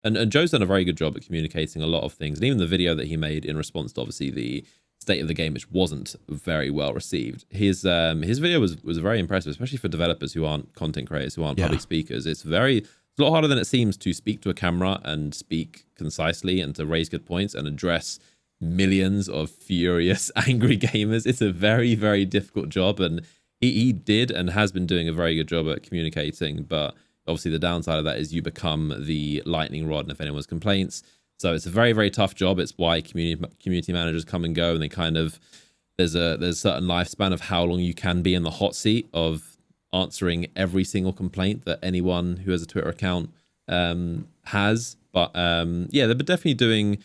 And Joe's done a very good job at communicating a lot of things, and even the video that he made in response to obviously the state of the game, which wasn't very well received. His video was very impressive, especially for developers who aren't content creators, who aren't public speakers. It's a lot harder than it seems to speak to a camera and speak concisely and to raise good points and address millions of furious, angry gamers. It's a very, very difficult job, and he did and has been doing a very good job at communicating. But obviously, the downside of that is you become the lightning rod, and if anyone's complaints. So it's a very, very tough job. It's why community managers come and go, and they kind of there's a certain lifespan of how long you can be in the hot seat of answering every single complaint that anyone who has a Twitter account has. But yeah, they're definitely doing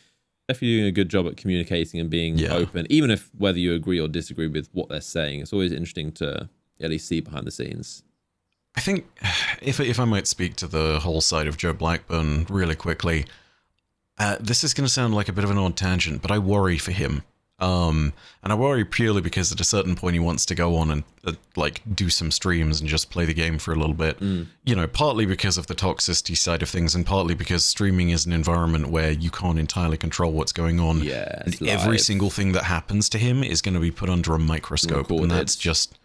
a good job at communicating and being open, even if whether you agree or disagree with what they're saying. It's always interesting to at least see behind the scenes. I think if I might speak to the whole side of Joe Blackburn really quickly, this is going to sound like a bit of an odd tangent, but I worry for him. And I worry purely because at a certain point he wants to go on and like do some streams and just play the game for a little bit. You know, partly because of the toxicity side of things, and partly because streaming is an environment where you can't entirely control what's going on. Yeah, and every single thing that happens to him is going to be put under a microscope, and that's just,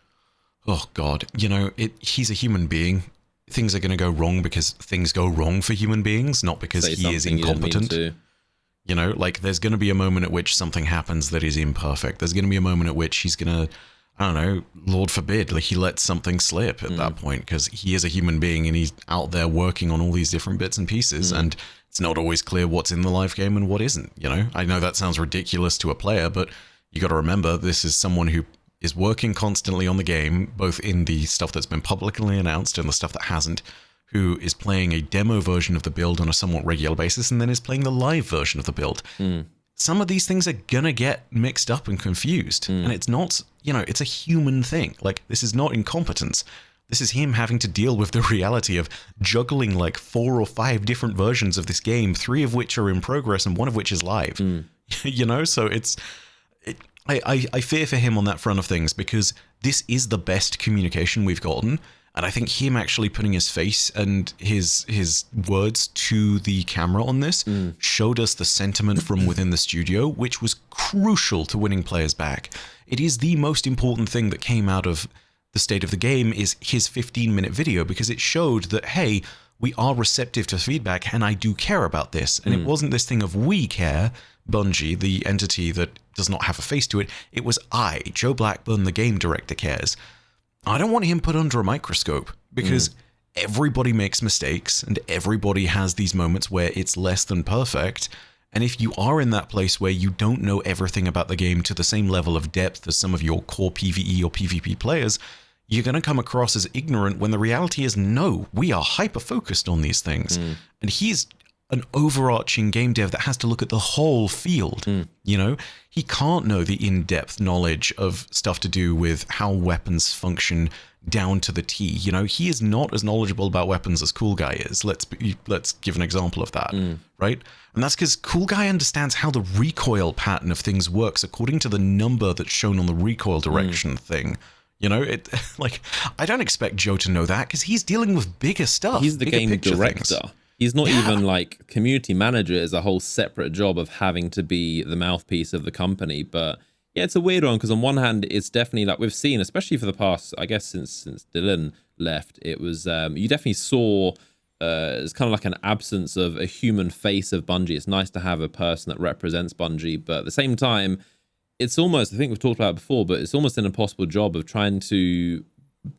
oh God, you know, he's a human being. Things are going to go wrong because things go wrong for human beings, not because he is incompetent. You know, like there's going to be a moment at which something happens that is imperfect. There's going to be a moment at which he's going to, I don't know, Lord forbid, like he lets something slip at that point, because he is a human being and he's out there working on all these different bits and pieces. And it's not always clear what's in the live game and what isn't, you know? I know that sounds ridiculous to a player, but you got to remember this is someone who is working constantly on the game, both in the stuff that's been publicly announced and the stuff that hasn't, who is playing a demo version of the build on a somewhat regular basis, and then is playing the live version of the build. Some of these things are gonna get mixed up and confused, and it's not, you know, it's a human thing. Like, this is not incompetence. This is him having to deal with the reality of juggling like 4 or 5 different versions of this game, 3 of which are in progress and 1 of which is live. You know, so I fear for him on that front of things, because this is the best communication we've gotten. And I think him actually putting his face and his words to the camera on this showed us the sentiment from within the studio, which was crucial to winning players back. It is the most important thing that came out of the state of the game, is his 15-minute video, because it showed that, hey, we are receptive to feedback and I do care about this. And it wasn't this thing of we care, Bungie, the entity that does not have a face to it. It was I, Joe Blackburn, the game director, cares. I don't want him put under a microscope, because everybody makes mistakes and everybody has these moments where it's less than perfect. And if you are in that place where you don't know everything about the game to the same level of depth as some of your core PvE or PvP players, you're going to come across as ignorant, when the reality is, no, we are hyper-focused on these things. And he's an overarching game dev that has to look at the whole field. You know, he can't know the in-depth knowledge of stuff to do with how weapons function down to the T. You know, he is not as knowledgeable about weapons as Cool Guy is. Let's give an example of that, right? And that's because Cool Guy understands how the recoil pattern of things works according to the number that's shown on the recoil direction thing. You know, like, I don't expect Joe to know that, because he's dealing with bigger stuff. He's the game director. Things. He's not even like community manager is a whole separate job of having to be the mouthpiece of the company. But yeah, it's a weird one, because on one hand, it's definitely like we've seen, especially for the past, I guess, since Dylan left, it was, you definitely saw it's kind of like an absence of a human face of Bungie. It's nice to have a person that represents Bungie, but at the same time, it's almost, I think we've talked about it before, but it's almost an impossible job of trying to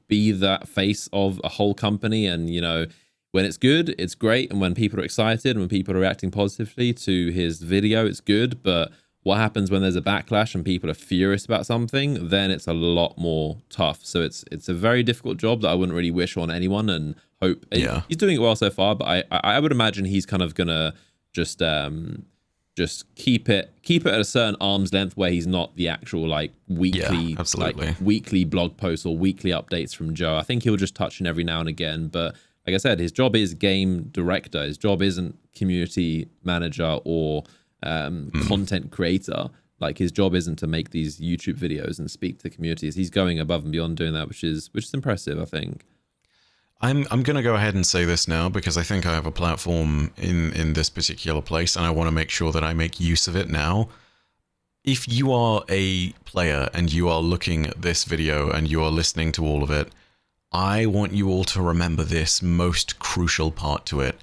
be that face of a whole company. And, you know, when it's good, it's great. And when people are excited and when people are reacting positively to his video, it's good. But what happens when there's a backlash and people are furious about something, then it's a lot more tough. So it's a very difficult job that I wouldn't really wish on anyone, and hope he's doing it well so far. But I would imagine he's kind of gonna just keep it at a certain arm's length, where he's not the actual like weekly blog posts or weekly updates from Joe. I think he'll just touch in every now and again, but like I said, his job is game director. His job isn't community manager or content creator. Like, his job isn't to make these YouTube videos and speak to communities. He's going above and beyond doing that, which is impressive, I think. I'm going to go ahead and say this now because I think I have a platform in this particular place, and I want to make sure that I make use of it now. If you are a player and you are looking at this video and you are listening to all of it, I want you all to remember this most crucial part to it.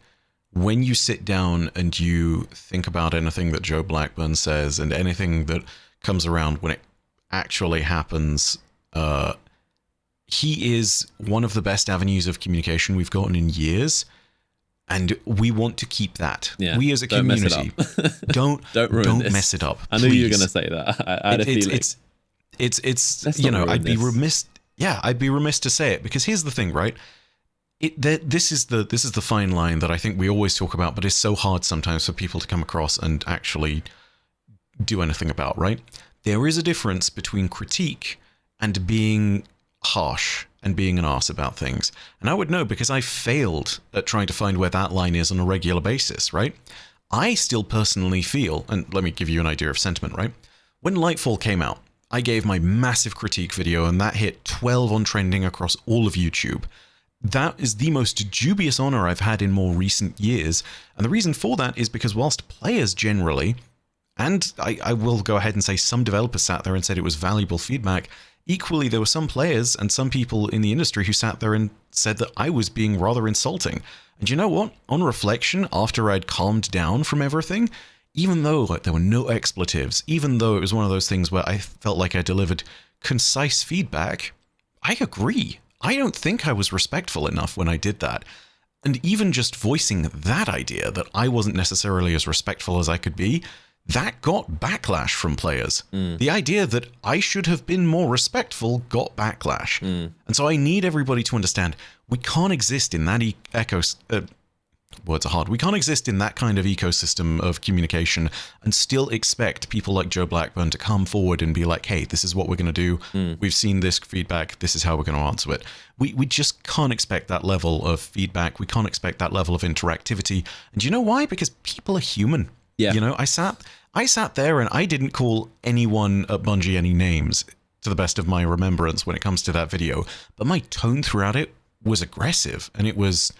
When you sit down and you think about anything that Joe Blackburn says and anything that comes around when it actually happens, he is one of the best avenues of communication we've gotten in years. And we want to keep that. Yeah, we as a community don't mess it up. I knew you were going to say that. I had a feeling. It's you know, I'd be remiss. Yeah, I'd be remiss to say it because here's the thing, right? This is the fine line that I think we always talk about, but it's so hard sometimes for people to come across and actually do anything about, right? There is a difference between critique and being harsh and being an arse about things. And I would know because I failed at trying to find where that line is on a regular basis, right? I still personally feel, and let me give you an idea of sentiment, right? When Lightfall came out, I gave my massive critique video and that hit 12 on trending across all of YouTube. That is the most dubious honor I've had in more recent years. And the reason for that is because whilst players generally, and I will go ahead and say some developers sat there and said it was valuable feedback, equally, there were some players and some people in the industry who sat there and said that I was being rather insulting. And you know what? On reflection, after I'd calmed down from everything, even though there were no expletives, even though it was one of those things where I felt like I delivered concise feedback, I agree. I don't think I was respectful enough when I did that. And even just voicing that idea that I wasn't necessarily as respectful as I could be, that got backlash from players. The idea that I should have been more respectful got backlash. And so I need everybody to understand we can't exist in that words are hard. We can't exist in that kind of ecosystem of communication and still expect people like Joe Blackburn to come forward and be like, hey, this is what we're going to do. We've seen this feedback. This is how we're going to answer it. We just can't expect that level of feedback. We can't expect that level of interactivity. And you know why? Because people are human. Yeah. You know, I sat there and I didn't call anyone at Bungie any names to the best of my remembrance when it comes to that video. But my tone throughout it was aggressive and it was,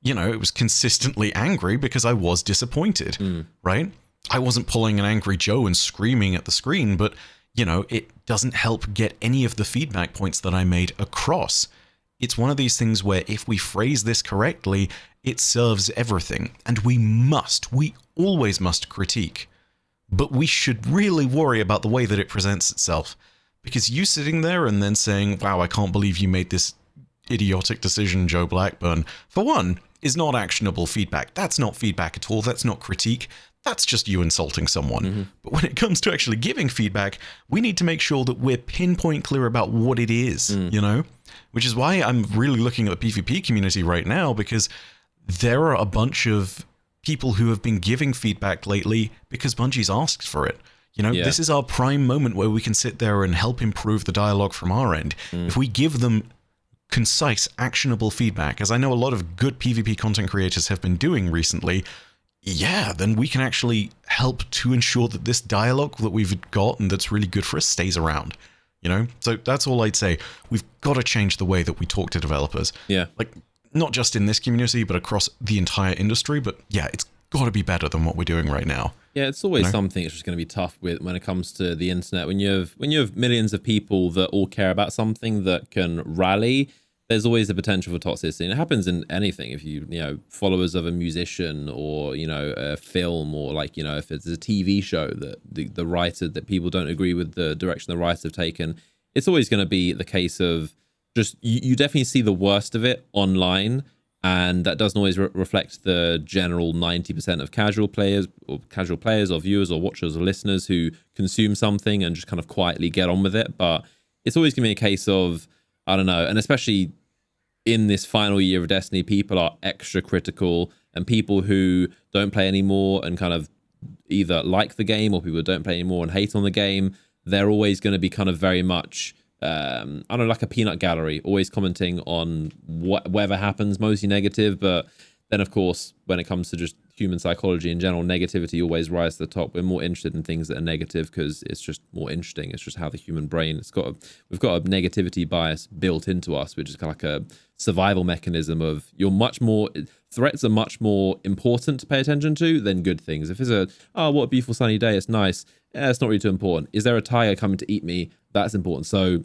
you know, it was consistently angry because I was disappointed, right? I wasn't pulling an angry Joe and screaming at the screen, but, you know, it doesn't help get any of the feedback points that I made across. It's one of these things where if we phrase this correctly, it serves everything. And we always must critique. But we should really worry about the way that it presents itself. Because you sitting there and then saying, wow, I can't believe you made this idiotic decision, Joe Blackburn, for one, is not actionable feedback. That's not feedback at all. That's not critique. That's just you insulting someone. But when it comes to actually giving feedback, we need to make sure that we're pinpoint clear about what it is, you know? Which is why I'm really looking at the PvP community right now, because there are a bunch of people who have been giving feedback lately because Bungie's asked for it. You know, this is our prime moment where we can sit there and help improve the dialogue from our end. If we give them concise, actionable feedback, as I know a lot of good PvP content creators have been doing recently, then we can actually help to ensure that this dialogue that we've got and that's really good for us stays around. You know, so that's all I'd say. We've got to change the way that we talk to developers. Yeah. Like, not just in this community, but across the entire industry. But yeah, it's got to be better than what we're doing right now. Yeah, it's always something it's just going to be tough with when it comes to the internet. When you have millions of people that all care about something that can rally, there's always the potential for toxicity. And it happens in anything. If you know, followers of a musician or, you know, a film, or like, you know, if it's a TV show that the writer, that people don't agree with the direction the writers have taken, it's always going to be the case of just, you definitely see the worst of it online. And that doesn't always reflect the general 90% of casual players or viewers or watchers or listeners who consume something and just kind of quietly get on with it. But it's always going to be a case of, I don't know, and especially in this final year of Destiny, people are extra critical, and people who don't play anymore and kind of either like the game, or people who don't play anymore and hate on the game, they're always going to be kind of very much, I don't know, like a peanut gallery, always commenting on whatever happens, mostly negative. But Then, of course, when it comes to just human psychology in general, negativity always rises to the top. We're more interested in things that are negative because it's just more interesting. It's just how the human brain, we've got a negativity bias built into us, which is kind of like a survival mechanism of threats are much more important to pay attention to than good things. If it's what a beautiful sunny day, it's nice. It's not really too important. Is there a tiger coming to eat me? That's important. So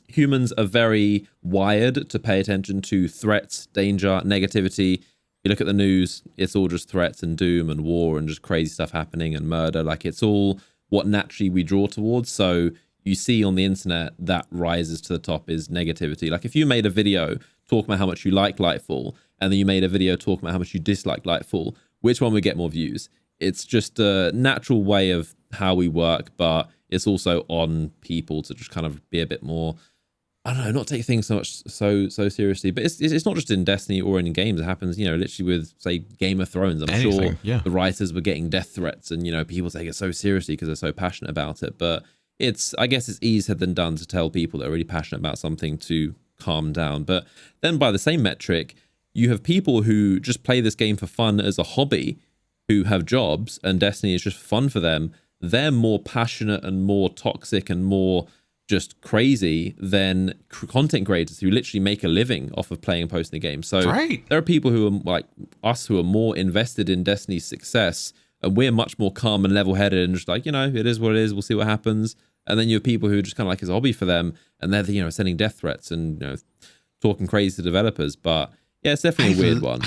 humans are very wired to pay attention to threats, danger, negativity. You look at the news, it's all just threats and doom and war and just crazy stuff happening and murder. Like, it's all what naturally we draw towards. So you see on the internet that rises to the top is negativity. Like, if you made a video talking about how much you like Lightfall and then you made a video talking about how much you dislike Lightfall, which one would get more views? It's just a natural way of how we work, but it's also on people to just kind of be a bit more, I don't know, not take things so seriously. But it's not just in Destiny or in games. It happens, literally with, say, Game of Thrones. I'm sure the writers were getting death threats, and people take it so seriously because they're so passionate about it. But I guess it's easier than done to tell people that are really passionate about something to calm down. But then by the same metric, you have people who just play this game for fun as a hobby, who have jobs, and Destiny is just fun for them. They're more passionate and more toxic and more just crazy than content creators who literally make a living off of playing and posting the game. So there are people who are like us who are more invested in Destiny's success, and we're much more calm and level-headed and just like, it is what it is, we'll see what happens. And then you have people who are just kind of like, it's a hobby for them, and they're sending death threats and talking crazy to developers. But yeah, it's definitely a weird one.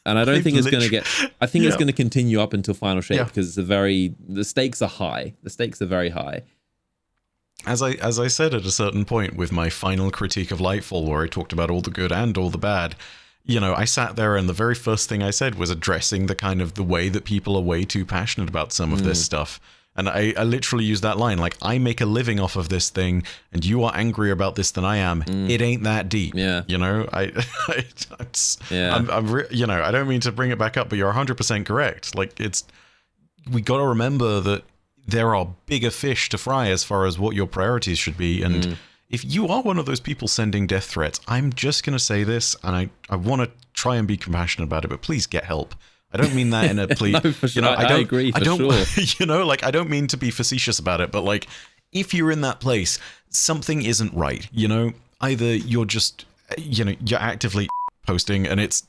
And I don't think it's going to I think it's going to continue up until Final Shape because the stakes are high. The stakes are very high. As I said at a certain point with my final critique of Lightfall, where I talked about all the good and all the bad, I sat there and the very first thing I said was addressing the way that people are way too passionate about some of this stuff. And I literally used that line, like, I make a living off of this thing, and you are angrier about this than I am. It ain't that deep. Yeah. I don't mean to bring it back up, but you're 100% correct. Like, we got to remember that there are bigger fish to fry as far as what your priorities should be. And if you are one of those people sending death threats, I'm just going to say this, and I want to try and be compassionate about it, but please get help. I don't mean that in a plea. No, for sure. I agree, for sure. I don't mean to be facetious about it, but like, if you're in that place, something isn't right. Either you're just, you're actively posting and it's,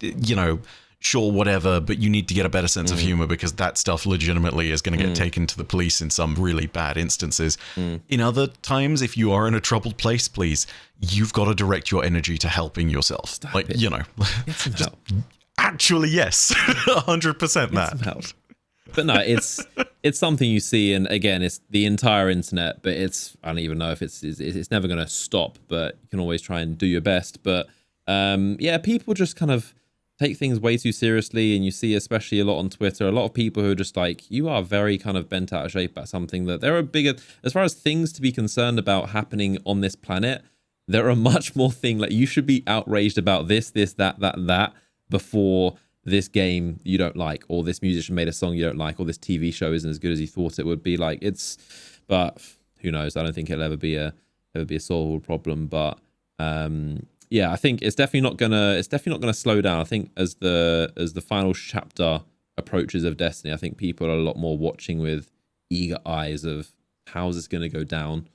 sure, whatever, but you need to get a better sense of humor because that stuff legitimately is going to get taken to the police in some really bad instances. In other times, if you are in a troubled place, please, you've got to direct your energy to helping yourself. Stop like, it. Get some help. Actually, yes, 100% that. Some help. But no, it's something you see, and again, it's the entire internet. But I don't even know if it's never going to stop. But you can always try and do your best. But people just kind of take things way too seriously, and you see especially a lot on Twitter, a lot of people who are just like, you are very kind of bent out of shape about something that there are bigger, as far as things to be concerned about happening on this planet, there are much more things, like you should be outraged about this, that, before this game you don't like, or this musician made a song you don't like, or this TV show isn't as good as you thought it would be. Like, but who knows? I don't think it'll ever be a solvable problem, but I think it's definitely not gonna slow down. I think as the final chapter approaches of Destiny, I think people are a lot more watching with eager eyes of how's this gonna go down.